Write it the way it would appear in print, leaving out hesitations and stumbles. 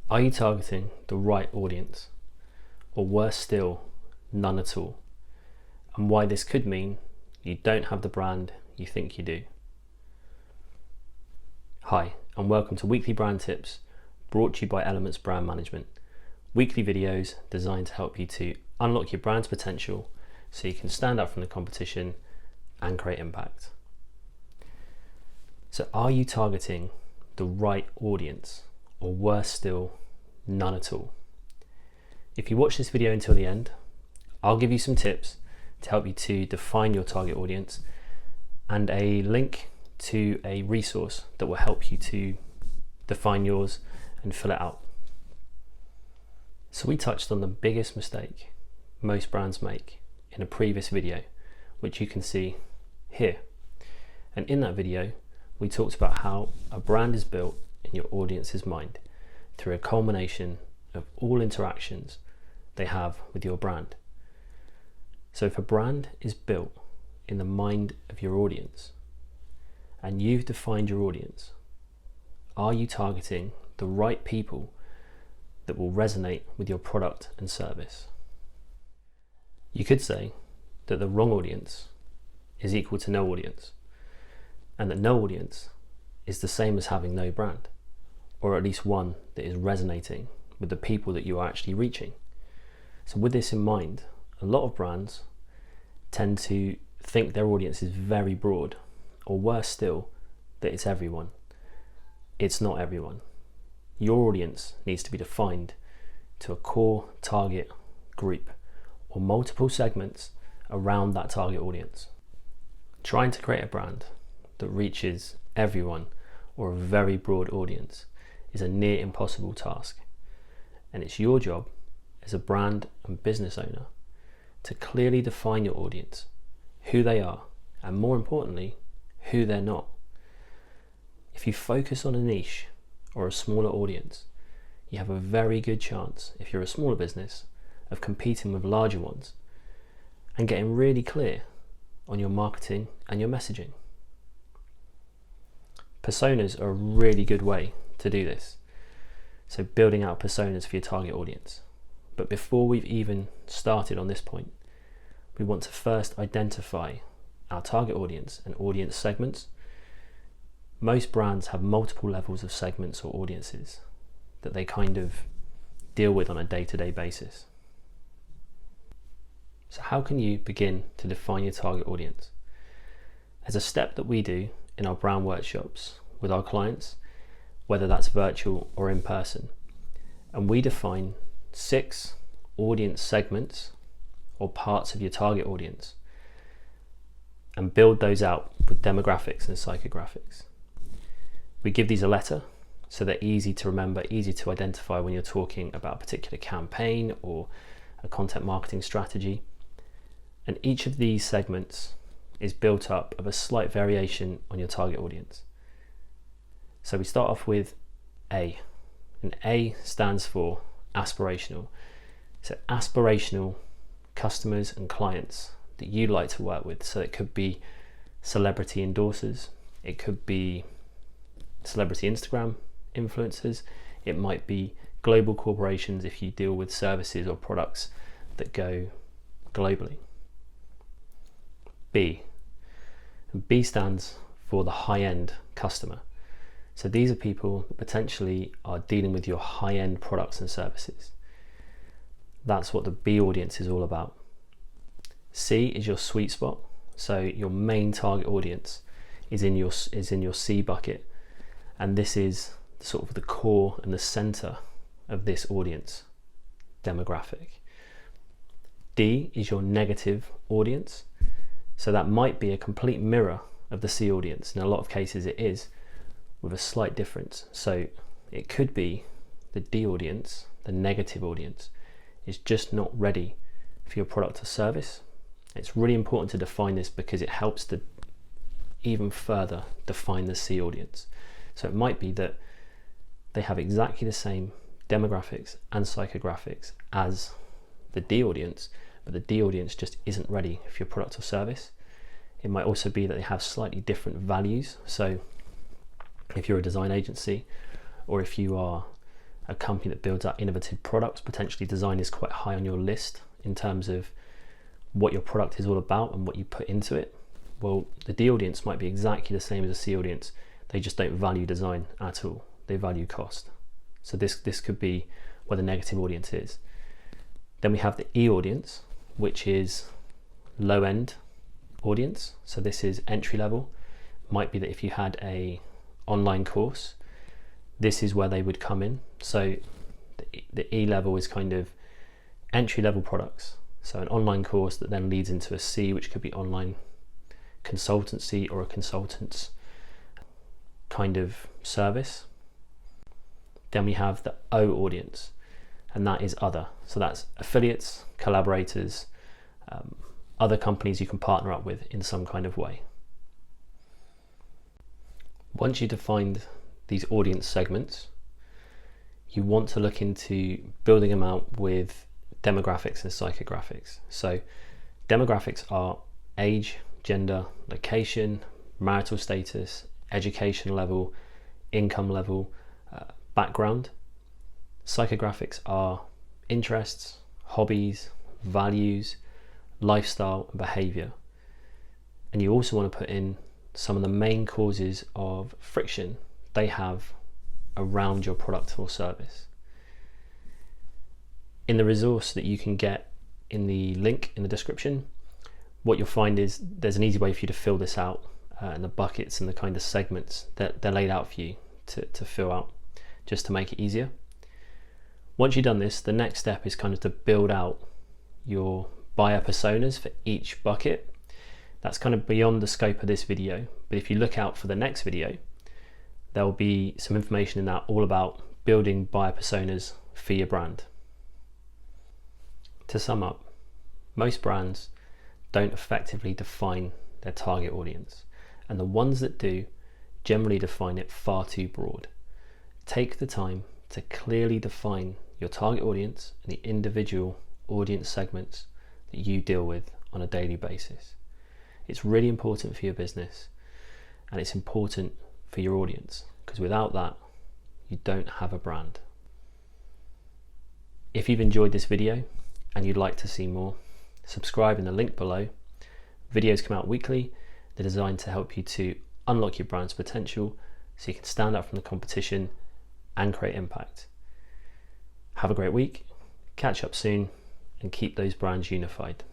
Are you targeting the right audience? Or worse still, none at all? And why this could mean you don't have the brand you think you do. Hi, and welcome to Weekly Brand Tips, brought to you by Elements Brand Management. Weekly videos designed to help you to unlock your brand's potential so you can stand out from the competition and create impact. So are you targeting the right audience? Or worse still, none at all? If you watch this video until the end, I'll give you some tips to help you to define your target audience and a link to a resource that will help you to define yours and fill it out. So we touched on the biggest mistake most brands make in a previous video, which you can see here. And in that video, we talked about how a brand is built in your audience's mind through a culmination of all interactions they have with your brand. So if a brand is built in the mind of your audience and you've defined your audience, are you targeting the right people that will resonate with your product and service? You could say that the wrong audience is equal to no audience, and that no audience is the same as having no brand, or at least one that is resonating with the people that you are actually reaching. So with this in mind, a lot of brands tend to think their audience is very broad, or worse still, that it's everyone. It's not everyone. Your audience needs to be defined to a core target group or multiple segments around that target audience. Trying to create a brand that reaches everyone or a very broad audience is a near impossible task, and it's your job as a brand and business owner to clearly define your audience, who they are, and more importantly, who they're not. If you focus on a niche or a smaller audience, you have a very good chance, if you're a smaller business, of competing with larger ones and getting really clear on your marketing and your messaging. Personas are a really good way to do this. So building out personas for your target audience. But before we've even started on this point, we want to first identify our target audience and audience segments. Most brands have multiple levels of segments or audiences that they kind of deal with on a day-to-day basis. So how can you begin to define your target audience? As a step that we do in our brand workshops with our clients, whether that's virtual or in person, and we define 6 audience segments or parts of your target audience and build those out with demographics and psychographics. We give these a letter so they're easy to remember, easy to identify when you're talking about a particular campaign or a content marketing strategy. And each of these segments is built up of a slight variation on your target audience. So we start off with A, and A stands for aspirational. So aspirational customers and clients that you'd like to work with. So it could be celebrity endorsers, it could be celebrity Instagram influencers, it might be global corporations if you deal with services or products that go globally. B, and B stands for the high-end customer. So these are people that potentially are dealing with your high-end products and services. That's what the B audience is all about. C is your sweet spot. So your main target audience is in your C bucket, and this is sort of the core and the center of this audience demographic. D is your negative audience. So that might be a complete mirror of the C audience. In a lot of cases it is, with a slight difference. So it could be the D audience, the negative audience, is just not ready for your product or service. It's really important to define this because it helps to even further define the C audience. So it might be that they have exactly the same demographics and psychographics as the D audience, but the D audience just isn't ready for your product or service. It might also be that they have slightly different values. So if you're a design agency, or if you are a company that builds out innovative products. Potentially design is quite high on your list in terms of what your product is all about and what you put into it. Well, the D audience might be exactly the same as a C audience. They just don't value design at all. They value cost. So this could be where the negative audience is. Then we have the E audience, which is low end audience. So this is entry level. Might be that if you had a online course, this is where they would come in. So the E level is kind of entry level products. So an online course that then leads into a C, which could be online consultancy or a consultant's kind of service. Then we have the O audience, and that is other. So that's affiliates, collaborators, other companies you can partner up with in some kind of way. Once you defined these audience segments, you want to look into building them out with demographics and psychographics. So demographics are age, gender, location, marital status, education level, income level, background. Psychographics are interests, hobbies, values, lifestyle and behavior. And you also want to put in some of the main causes of friction they have around your product or service. In the resource that you can get in the link in the description, what you'll find is there's an easy way for you to fill this out, and the buckets and the kind of segments that they're laid out for you to fill out, just to make it easier. Once you've done this, the next step is kind of to build out your buyer personas for each bucket. That's kind of beyond the scope of this video, but if you look out for the next video, there will be some information in that all about building buyer personas for your brand. To sum up, most brands don't effectively define their target audience, and the ones that do generally define it far too broad. Take the time to clearly define your target audience and the individual audience segments that you deal with on a daily basis. It's really important for your business, and it's important for your audience, because without that, you don't have a brand. If you've enjoyed this video and you'd like to see more, subscribe in the link below. Videos come out weekly. They're designed to help you to unlock your brand's potential so you can stand out from the competition and create impact. Have a great week, catch up soon, and keep those brands unified.